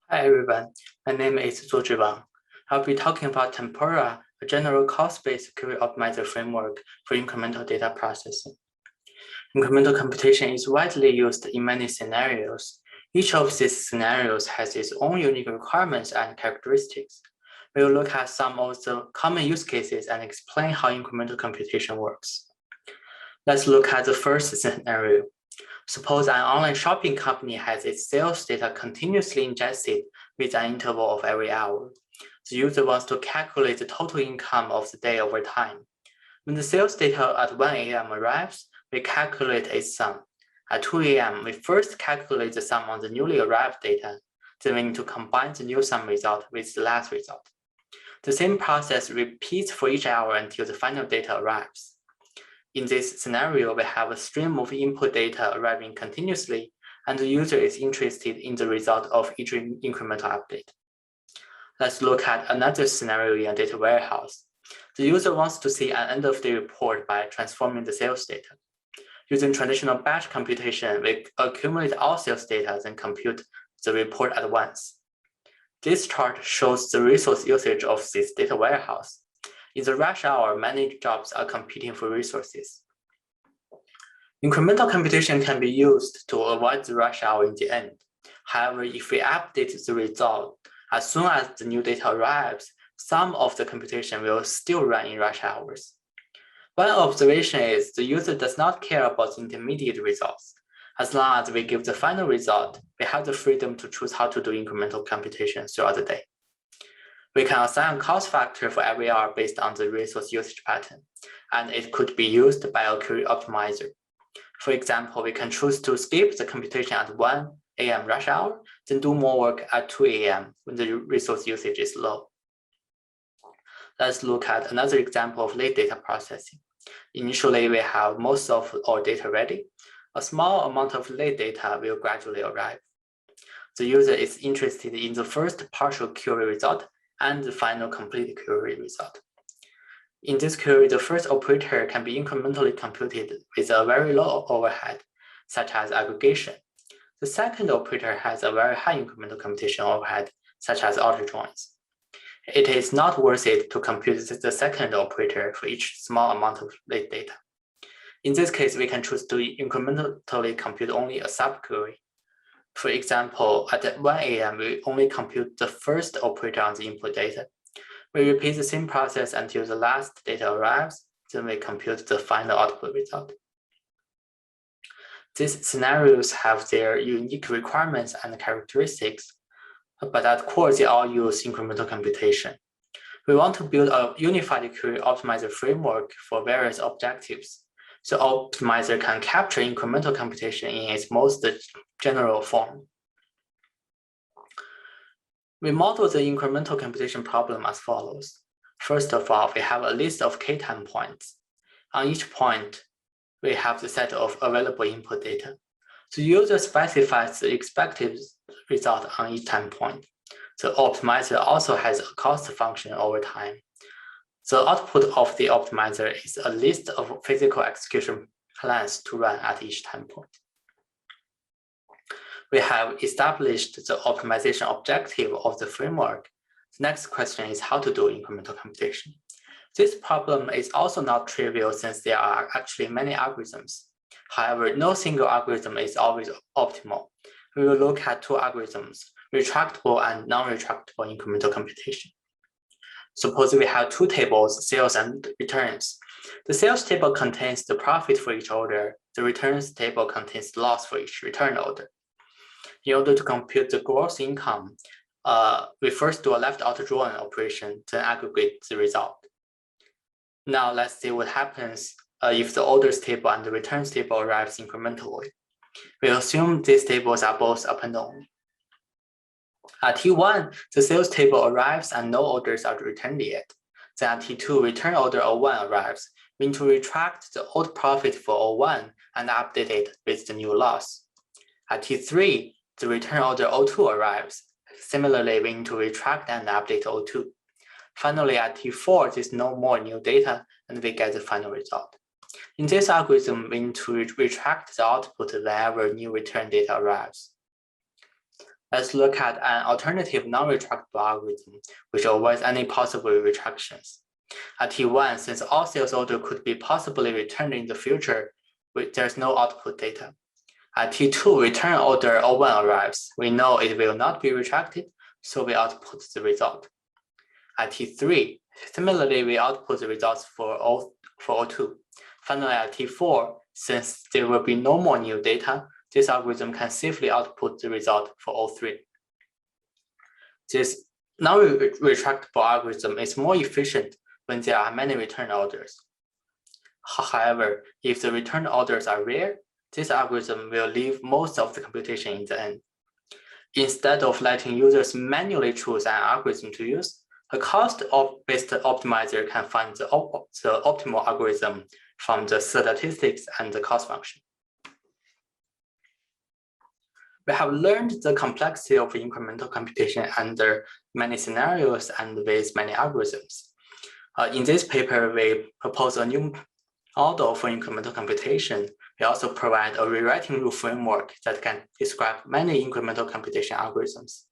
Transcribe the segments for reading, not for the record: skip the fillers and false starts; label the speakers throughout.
Speaker 1: Hi everyone, my name is Zhuozhi Wang. I'll be talking about Tempura, a general cost-based query optimizer framework for incremental data processing. Incremental computation is widely used in many scenarios. Each of these scenarios has its own unique requirements and characteristics. We will look at some of the common use cases and explain how incremental computation works. Let's look at the first scenario. Suppose an online shopping company has its sales data continuously ingested with an interval of every hour. The user wants to calculate the total income of the day over time. When the sales data at 1 a.m. arrives, we calculate its sum. At 2 a.m., we first calculate the sum on the newly arrived data, then we need to combine the new sum result with the last result. The same process repeats for each hour until the final data arrives. In this scenario, we have a stream of input data arriving continuously, and the user is interested in the result of each incremental update. Let's look at another scenario in a data warehouse. The user wants to see an end-of-day report by transforming the sales data. Using traditional batch computation, we accumulate all sales data and compute the report at once. This chart shows the resource usage of this data warehouse. In the rush hour, many jobs are competing for resources. Incremental computation can be used to avoid the rush hour in the end. However, if we update the result, as soon as the new data arrives, some of the computation will still run in rush hours. One observation is the user does not care about the intermediate results. As long as we give the final result, we have the freedom to choose how to do incremental computation throughout the day. We can assign a cost factor for every hour based on the resource usage pattern, and it could be used by a query optimizer. For example, we can choose to skip the computation at 1 a.m. rush hour, then do more work at 2 a.m. when the resource usage is low. Let's look at another example of late data processing. Initially, we have most of our data ready. A small amount of late data will gradually arrive. The user is interested in the first partial query result and the final complete query result. In this query, the first operator can be incrementally computed with a very low overhead, such as aggregation. The second operator has a very high incremental computation overhead, such as outer joins. It is not worth it to compute the second operator for each small amount of late data. In this case, we can choose to incrementally compute only a subquery. For example, at 1 a.m., we only compute the first operator on the input data. We repeat the same process until the last data arrives, then we compute the final output result. These scenarios have their unique requirements and characteristics, but at core, they all use incremental computation. We want to build a unified query optimizer framework for various objectives, so optimizer can capture incremental computation in its most general form. We model the incremental computation problem as follows. First of all, we have a list of k time points. On each point, we have the set of available input data. The user specifies the expected result on each time point. The optimizer also has a cost function over time. The output of the optimizer is a list of physical execution plans to run at each time point. We have established the optimization objective of the framework. The next question is how to do incremental computation. This problem is also not trivial since there are actually many algorithms. However, no single algorithm is always optimal. We will look at two algorithms, retractable and non-retractable incremental computation. Suppose we have two tables, sales and returns. The sales table contains the profit for each order. The returns table contains the loss for each return order. In order to compute the gross income, we first do a left-outer join operation, then aggregate the result. Now let's see what happens if the orders table and the returns table arrives incrementally. We assume these tables are both up and down. At T1, the sales table arrives and no orders are returned yet. Then at T2, return order 01 arrives. We need to retract the old profit for 01 and update it with the new loss. At T3, the return order 02 arrives. Similarly, we need to retract and update 02. Finally, at T4, there's no more new data and we get the final result. In this algorithm, we need to retract the output whenever new return data arrives. Let's look at an alternative non-retractable algorithm which avoids any possible retractions. At T1, since all sales orders could be possibly returned in the future, there's no output data. At T2, return order 01 arrives. We know it will not be retracted, so we output the result. At T3, similarly, we output the results for 02. Finally, at T4, since there will be no more new data, this algorithm can safely output the result for 03. This non-retractable algorithm is more efficient when there are many return orders. However, if the return orders are rare, this algorithm will leave most of the computation in the end. Instead of letting users manually choose an algorithm to use, a cost-based optimizer can find the optimal algorithm from the statistics and the cost function. We have learned the complexity of incremental computation under many scenarios and with many algorithms. In this paper, we propose a new model for incremental computation. We also provide a rewriting rule framework that can describe many incremental computation algorithms.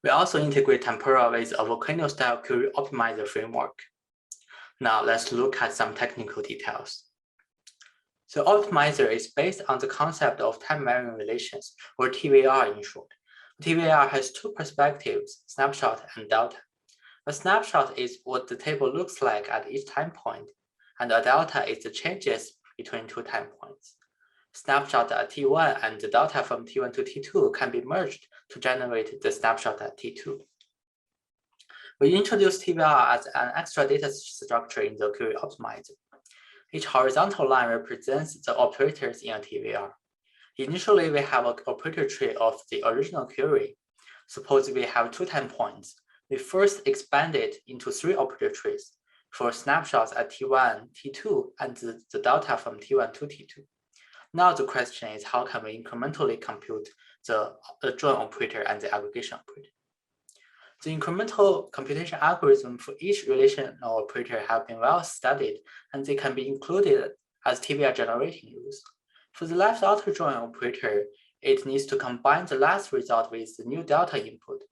Speaker 1: We also integrate Tempura with a volcano-style query optimizer framework. Now let's look at some technical details. The optimizer is based on the concept of time-varying relations, or TVR in short. TVR has two perspectives, snapshot and delta. A snapshot is what the table looks like at each time point, and a delta is the changes between two time points. Snapshot at T1 and the delta from T1 to T2 can be merged to generate the snapshot at T2. We introduce TVR as an extra data structure in the query optimizer. Each horizontal line represents the operators in a TVR. Initially, we have an operator tree of the original query. Suppose we have two time points. We first expand it into three operator trees for snapshots at T1, T2, and the delta from T1 to T2. Now the question is, how can we incrementally compute the join operator and the aggregation operator? The incremental computation algorithm for each relational operator have been well studied, and they can be included as TVR-generating rules. For the left outer join operator, it needs to combine the last result with the new delta input.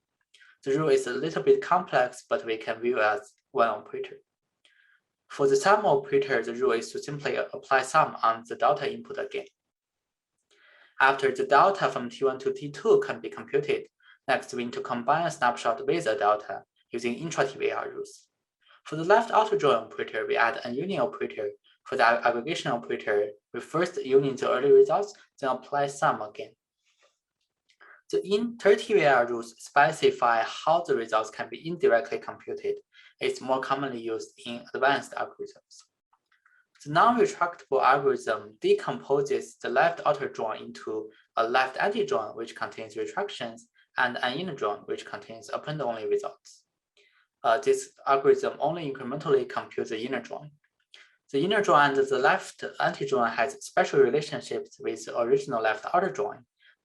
Speaker 1: The rule is a little bit complex, but we can view as one operator. For the sum operator, the rule is to simply apply sum on the delta input again. After the delta from T1 to T2 can be computed, next we need to combine a snapshot with a delta using Intra-TVR rules. For the left outer join operator, we add a union operator. For the aggregation operator, we first union the early results, then apply sum again. The Inter-TVR rules specify how the results can be indirectly computed. It's more commonly used in advanced algorithms. The non-retractable algorithm decomposes the left outer join into a left anti-join, which contains retractions, and an inner join, which contains append-only results. This algorithm only incrementally computes the inner join. The inner join and the left anti-join has special relationships with the original left outer join.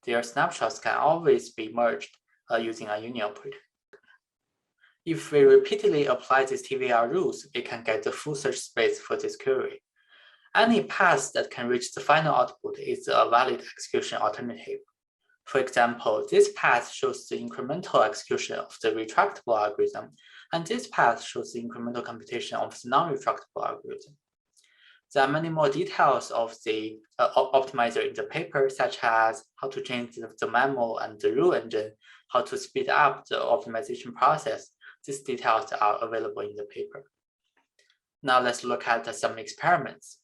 Speaker 1: Their snapshots can always be merged using a union operator. If we repeatedly apply these TVR rules, we can get the full search space for this query. Any path that can reach the final output is a valid execution alternative. For example, this path shows the incremental execution of the retractable algorithm, and this path shows the incremental computation of the non-retractable algorithm. There are many more details of the optimizer in the paper, such as how to change the memo and the rule engine, how to speed up the optimization process. These details are available in the paper. Now let's look at some experiments.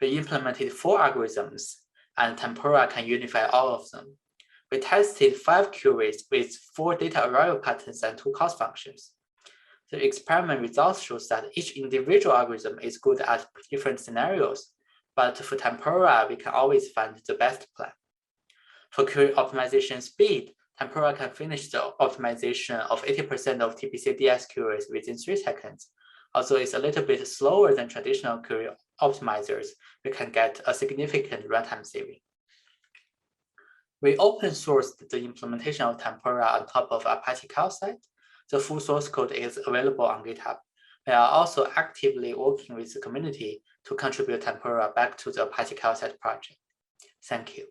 Speaker 1: We implemented 4 algorithms, and Tempura can unify all of them. We tested 5 queries with 4 data arrival patterns and 2 cost functions. The experiment results shows that each individual algorithm is good at different scenarios, but for Tempura, we can always find the best plan. For query optimization speed, Tempura can finish the optimization of 80% of TPC-DS queries within 3 seconds. Although it's a little bit slower than traditional query optimizers, we can get a significant runtime saving. We open sourced the implementation of Tempura on top of Apache Calcite. The full source code is available on GitHub. We are also actively working with the community to contribute Tempura back to the Apache Calcite project. Thank you.